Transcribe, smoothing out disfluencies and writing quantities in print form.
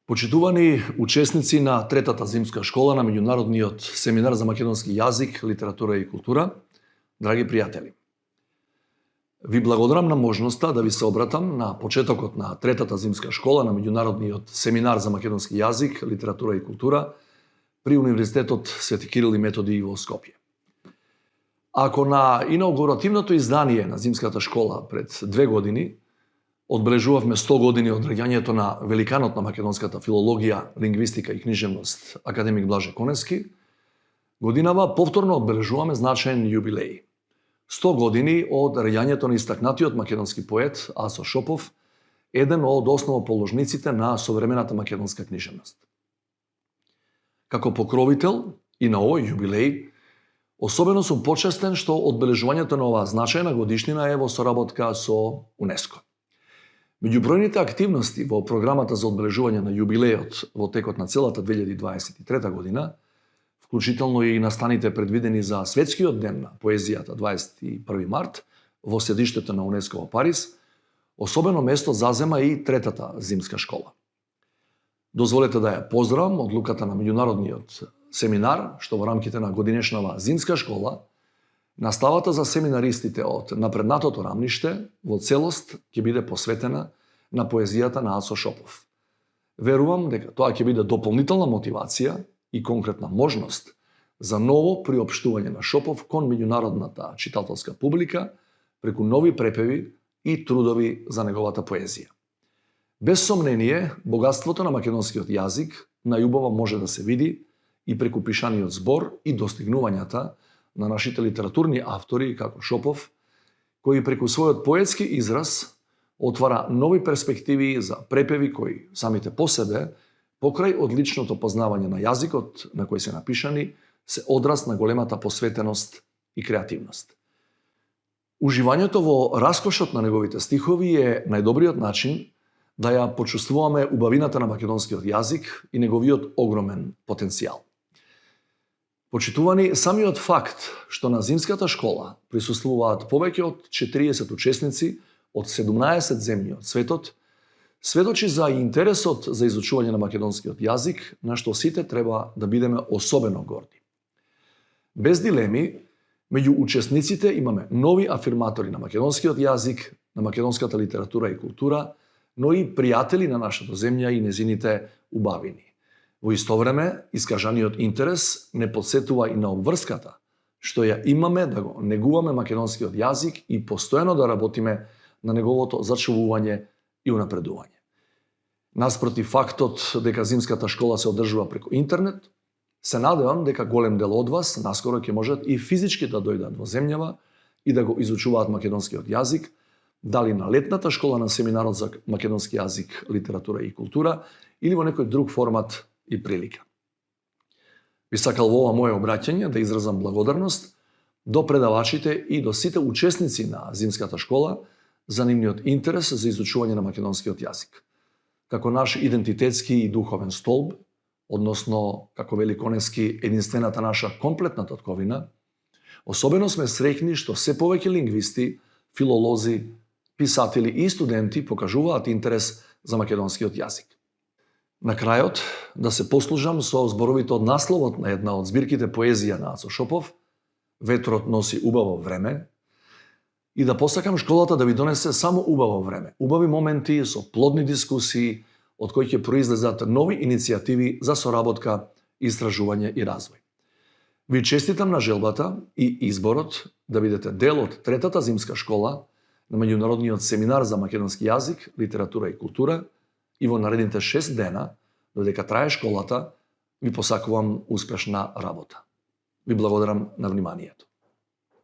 Почитувани учесници на третата зимска школа на меѓународниот семинар за македонски јазик, литература и култура, драги пријатели. Ви благодарам на можноста да ви се обратам на почетокот на третата зимска школа на меѓународниот семинар за македонски јазик, литература и култура при Универзитетот Свети Кирил и Методи во Скопје. Ако на инаугуративното издание на зимската школа пред 2 години одбележувавме 100 години од раѓањето на великанот на македонската филологија, лингвистика и книжевност, академик Блаже Коневски, годинава повторно одбележуваме значаен јубилеј. 100 години од раѓањето на истакнатиот македонски поет Асо Шопов, еден од основоположниците на современата македонска книжевност. Како покровител и на овој јубилеј, особено сум почестен што одбележувањето на оваа значајна годишнина е во соработка со УНЕСКО. Меѓу бројните активности во програмата за одбележување на јубилејот во текот на целата 2023 година, вклучително и настаните предвидени за Светскиот ден на поезијата 21 март во седиштето на УНЕСКО во Париз, особено место зазема и третата зимска школа. Дозволете да ја поздравам одлуката на меѓународниот семинар, што во рамките на годинешнава зимска школа, наставата за семинаристите од напреднатото рамниште во целост ќе биде посветена на поезијата на Асо Шопов. Верувам дека тоа ќе биде дополнителна мотивација и конкретна можност за ново приопштување на Шопов кон меѓународната читателска публика преку нови препеви и трудови за неговата поезија. Без сомнение, богатството на македонскиот јазик најубаво може да се види и преку пишаниот збор и достигнувањата на нашите литературни автори, како Шопов, кои преку својот поетски израз отвара нови перспективи за препеви кои самите по себе, покрај одличното познавање на јазикот на кој се напишани, се одраз на големата посветеност и креативност. Уживањето во раскошот на неговите стихови е најдобриот начин да ја почувствуваме убавината на македонскиот јазик и неговиот огромен потенцијал. Почитувани, самиот факт што на зимската школа присуствуваат повеќе од 40 учесници од 17 земји од светот, сведочи за интересот за изучување на македонскиот јазик, на што сите треба да бидеме особено горди. Без дилеми, меѓу учесниците имаме нови афирматори на македонскиот јазик, на македонската литература и култура, но и пријатели на нашата земја и незините убавини. Во исто време, искажаниот интерес не подсетува и на обврската, што ја имаме да го негуваме македонскиот јазик и постојано да работиме на неговото зачувување и унапредување. Наспротив фактот дека зимската школа се одржува преку интернет, се надевам дека голем дел од вас наскоро ќе можат и физички да дојдат во земјава и да го изучуваат македонскиот јазик, дали на летната школа на семинарот за македонски јазик, литература и култура или во некој друг формат и прилика. Би сакал во ова моје обраќање да изразам благодарност до предавачите и до сите учесници на зимската школа за нивниот интерес за изучување на македонскиот јазик. Како наш идентитетски и духовен столб, односно, како вели Коневски, единствената наша комплетна татковина, особено сме среќни што се повеќе лингвисти, филолози, писатели и студенти покажуваат интерес за македонскиот јазик. На крајот, да се послужам со зборовите од насловот на една од збирките поезија на Асо Шопов, "Ветрот носи убаво време", и да посакам школата да ви донесе само убаво време, убави моменти со плодни дискусии, од кои ќе произлезат нови иницијативи за соработка, истражување и развој. Ви честитам на желбата и изборот да бидете дел од третата зимска школа на меѓународниот семинар за македонски јазик, литература и култура и во наредните 6 дена, додека трае школата, ви посакувам успешна работа. Ви благодарам на вниманието.